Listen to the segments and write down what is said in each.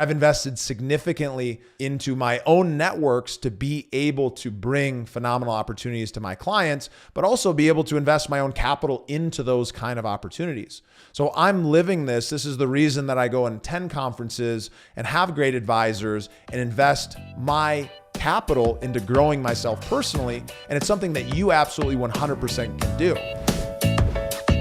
I've invested significantly into my own networks to be able to bring phenomenal opportunities to my clients, but also be able to invest my own capital into those kind of opportunities. So I'm living this. This is the reason that I go and attend conferences and have great advisors and invest my capital into growing myself personally. And it's something that you absolutely 100% can do.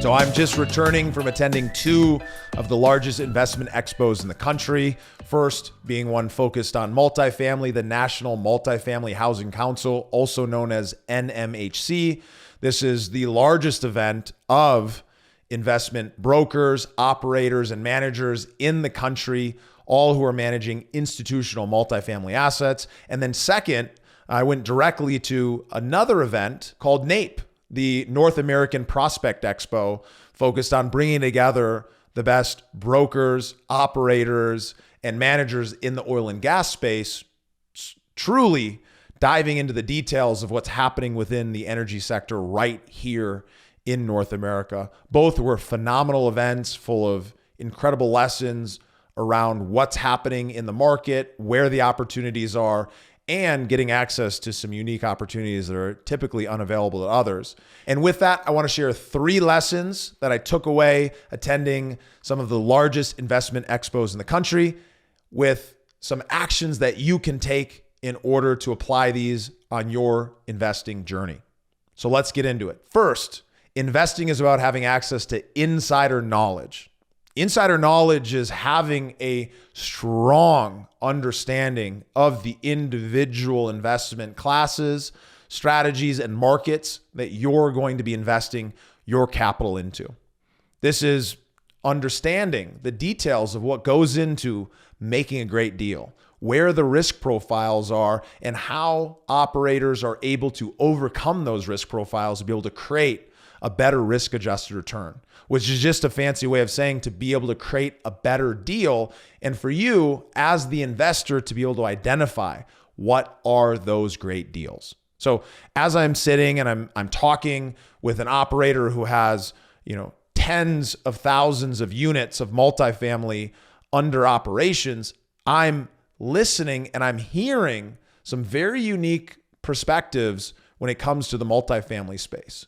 So I'm just returning from attending 2 of the largest investment expos in the country. First being one focused on multifamily, the National Multifamily Housing Council, also known as NMHC. This is the largest event of investment brokers, operators, and managers in the country, all who are managing institutional multifamily assets. And then second, I went directly to another event called NAPE, the North American Prospect Expo, focused on bringing together the best brokers, operators, and managers in the oil and gas space, truly diving into the details of what's happening within the energy sector right here in North America. Both were phenomenal events full of incredible lessons around what's happening in the market, where the opportunities are, and getting access to some unique opportunities that are typically unavailable to others. And with that, I want to share 3 lessons that I took away attending some of the largest investment expos in the country, with some actions that you can take in order to apply these on your investing journey. So let's get into it. First, investing is about having access to insider knowledge. Insider knowledge is having a strong understanding of the individual investment classes, strategies, and markets that you're going to be investing your capital into. This is understanding the details of what goes into making a great deal, where the risk profiles are, and how operators are able to overcome those risk profiles to be able to create a better risk-adjusted return, which is just a fancy way of saying to be able to create a better deal. And for you as the investor to be able to identify what are those great deals. So as I'm sitting and I'm talking with an operator who has, tens of thousands of units of multifamily under operations, I'm listening and I'm hearing some very unique perspectives when it comes to the multifamily space.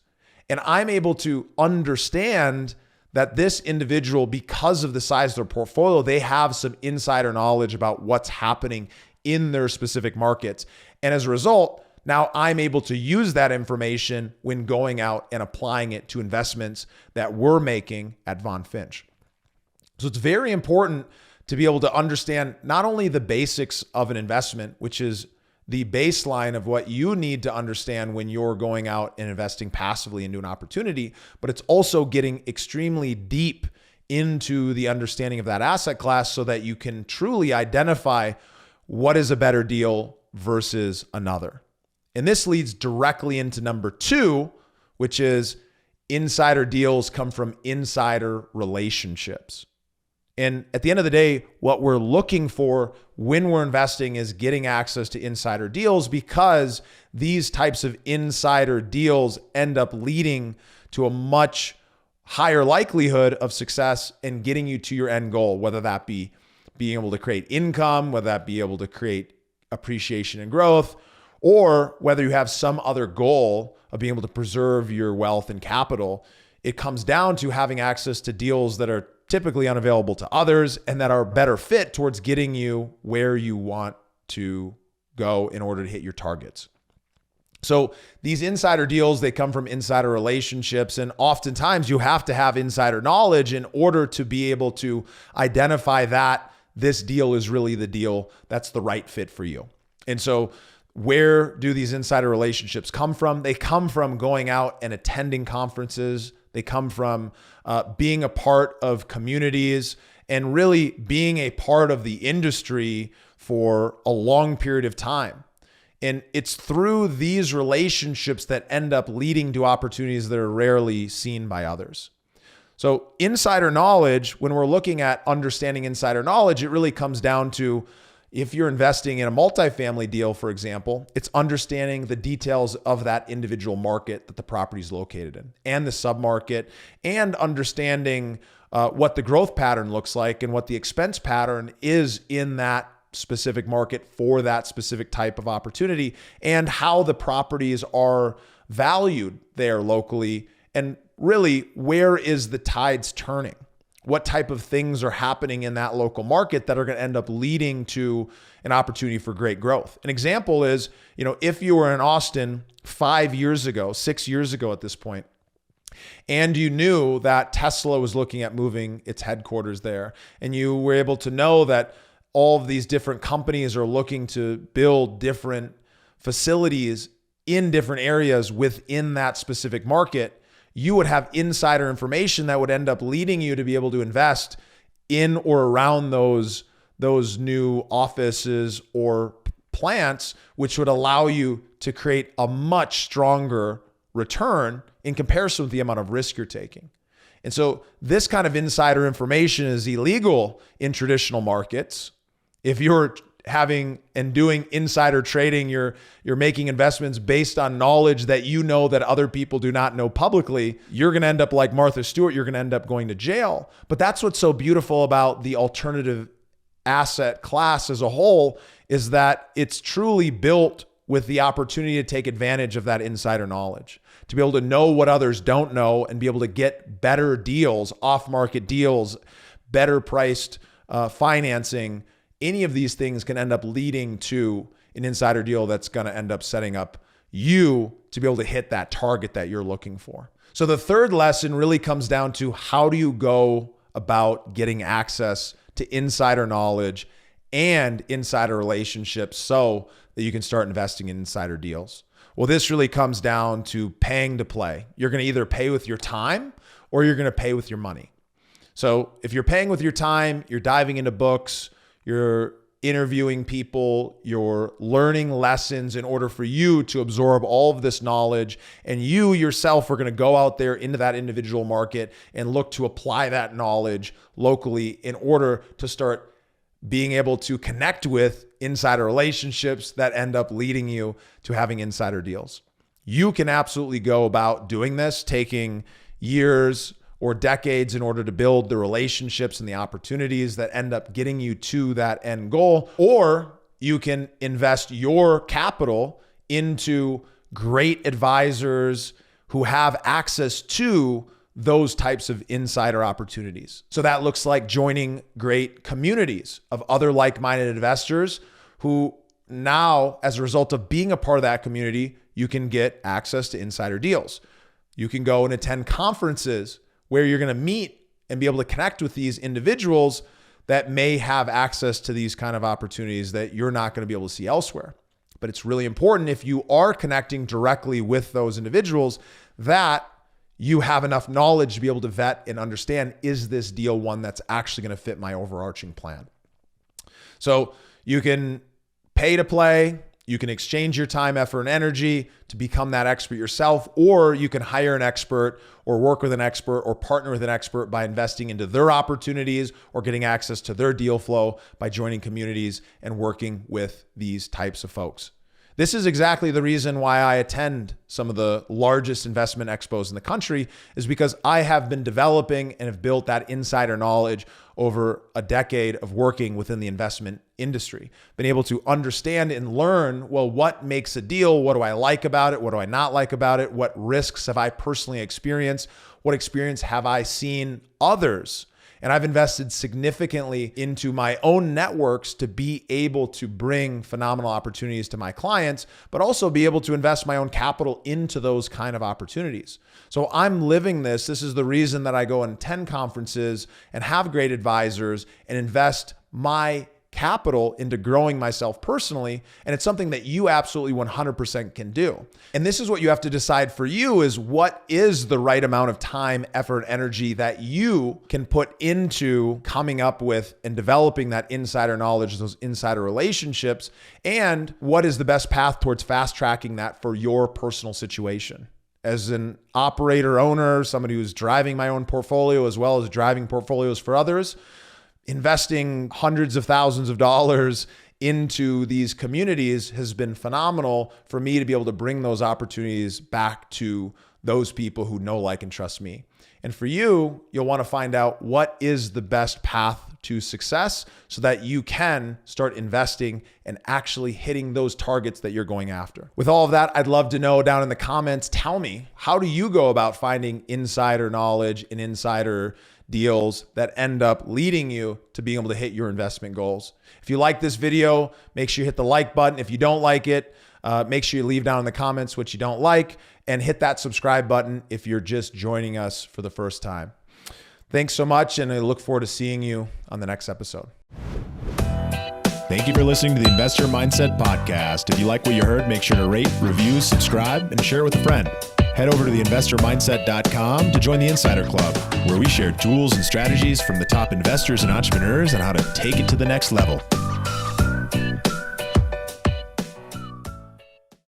And I'm able to understand that this individual, because of the size of their portfolio, they have some insider knowledge about what's happening in their specific markets. And as a result, now I'm able to use that information when going out and applying it to investments that we're making at VonFinch. So it's very important to be able to understand not only the basics of an investment, which is the baseline of what you need to understand when you're going out and investing passively into an opportunity, but it's also getting extremely deep into the understanding of that asset class so that you can truly identify what is a better deal versus another. And this leads directly into number 2, which is insider deals come from insider relationships. And at the end of the day, what we're looking for when we're investing is getting access to insider deals, because these types of insider deals end up leading to a much higher likelihood of success in getting you to your end goal, whether that be being able to create income, whether that be able to create appreciation and growth, or whether you have some other goal of being able to preserve your wealth and capital. It comes down to having access to deals that are typically unavailable to others and that are better fit towards getting you where you want to go in order to hit your targets. So these insider deals, they come from insider relationships, and oftentimes you have to have insider knowledge in order to be able to identify that this deal is really the deal that's the right fit for you. And so where do these insider relationships come from? They come from going out and attending conferences. They come from being a part of communities and really being a part of the industry for a long period of time. And it's through these relationships that end up leading to opportunities that are rarely seen by others. So insider knowledge, when we're looking at understanding insider knowledge, it really comes down to, if you're investing in a multifamily deal, for example, it's understanding the details of that individual market that the property is located in and the submarket, and understanding what the growth pattern looks like and what the expense pattern is in that specific market for that specific type of opportunity, and how the properties are valued there locally, and really where is the tides turning? What type of things are happening in that local market that are going to end up leading to an opportunity for great growth? An example is, if you were in Austin 5 years ago, 6 years ago at this point, and you knew that Tesla was looking at moving its headquarters there, and you were able to know that all of these different companies are looking to build different facilities in different areas within that specific market, you would have insider information that would end up leading you to be able to invest in or around those new offices or plants, which would allow you to create a much stronger return in comparison with the amount of risk you're taking. And so this kind of insider information is illegal in traditional markets. If you're having and doing insider trading, you're making investments based on knowledge that that other people do not know publicly, you're going to end up like Martha Stewart. You're going to end up going to jail. But that's what's so beautiful about the alternative asset class as a whole, is that it's truly built with the opportunity to take advantage of that insider knowledge, to be able to know what others don't know and be able to get better deals, off-market deals, better priced financing. Any of these things can end up leading to an insider deal that's going to end up setting up you to be able to hit that target that you're looking for. So the third lesson really comes down to, how do you go about getting access to insider knowledge and insider relationships so that you can start investing in insider deals? Well, this really comes down to paying to play. You're going to either pay with your time or you're going to pay with your money. So if you're paying with your time, you're diving into books, you're interviewing people, you're learning lessons in order for you to absorb all of this knowledge, and you yourself are going to go out there into that individual market and look to apply that knowledge locally in order to start being able to connect with insider relationships that end up leading you to having insider deals. You can absolutely go about doing this, taking years or decades in order to build the relationships and the opportunities that end up getting you to that end goal. Or you can invest your capital into great advisors who have access to those types of insider opportunities. So that looks like joining great communities of other like-minded investors who now, as a result of being a part of that community, you can get access to insider deals. You can go and attend conferences where you're going to meet and be able to connect with these individuals that may have access to these kind of opportunities that you're not going to be able to see elsewhere. But it's really important, if you are connecting directly with those individuals, that you have enough knowledge to be able to vet and understand, is this deal one that's actually going to fit my overarching plan? So you can pay to play. You can exchange your time, effort, and energy to become that expert yourself, or you can hire an expert or work with an expert or partner with an expert by investing into their opportunities or getting access to their deal flow by joining communities and working with these types of folks. This is exactly the reason why I attend some of the largest investment expos in the country, is because I have been developing and have built that insider knowledge over a decade of working within the investment industry. Been able to understand and learn, well, what makes a deal? What do I like about it? What do I not like about it? What risks have I personally experienced? What experience have I seen others? And I've invested significantly into my own networks to be able to bring phenomenal opportunities to my clients, but also be able to invest my own capital into those kind of opportunities. So I'm living this. This is the reason that I go and attend conferences and have great advisors and invest my capital into growing myself personally. And it's something that you absolutely 100% can do. And this is what you have to decide for you, is what is the right amount of time, effort, energy that you can put into coming up with and developing that insider knowledge, those insider relationships, and what is the best path towards fast tracking that for your personal situation. As an operator, owner, somebody who's driving my own portfolio as well as driving portfolios for others, investing hundreds of thousands of dollars into these communities has been phenomenal for me to be able to bring those opportunities back to those people who know, like, and trust me. And for you, you'll want to find out what is the best path to success so that you can start investing and actually hitting those targets that you're going after. With all of that, I'd love to know down in the comments, tell me, how do you go about finding insider knowledge and insider deals that end up leading you to being able to hit your investment goals? If you like this video, make sure you hit the like button. If you don't like it, make sure you leave down in the comments what you don't like, and hit that subscribe button if you're just joining us for the first time. Thanks so much, and I look forward to seeing you on the next episode. Thank you for listening to the Investor Mindset Podcast. If you like what you heard, make sure to rate, review, subscribe, and share with a friend. Head over to theinvestormindset.com to join the Insider Club, where we share tools and strategies from the top investors and entrepreneurs on how to take it to the next level.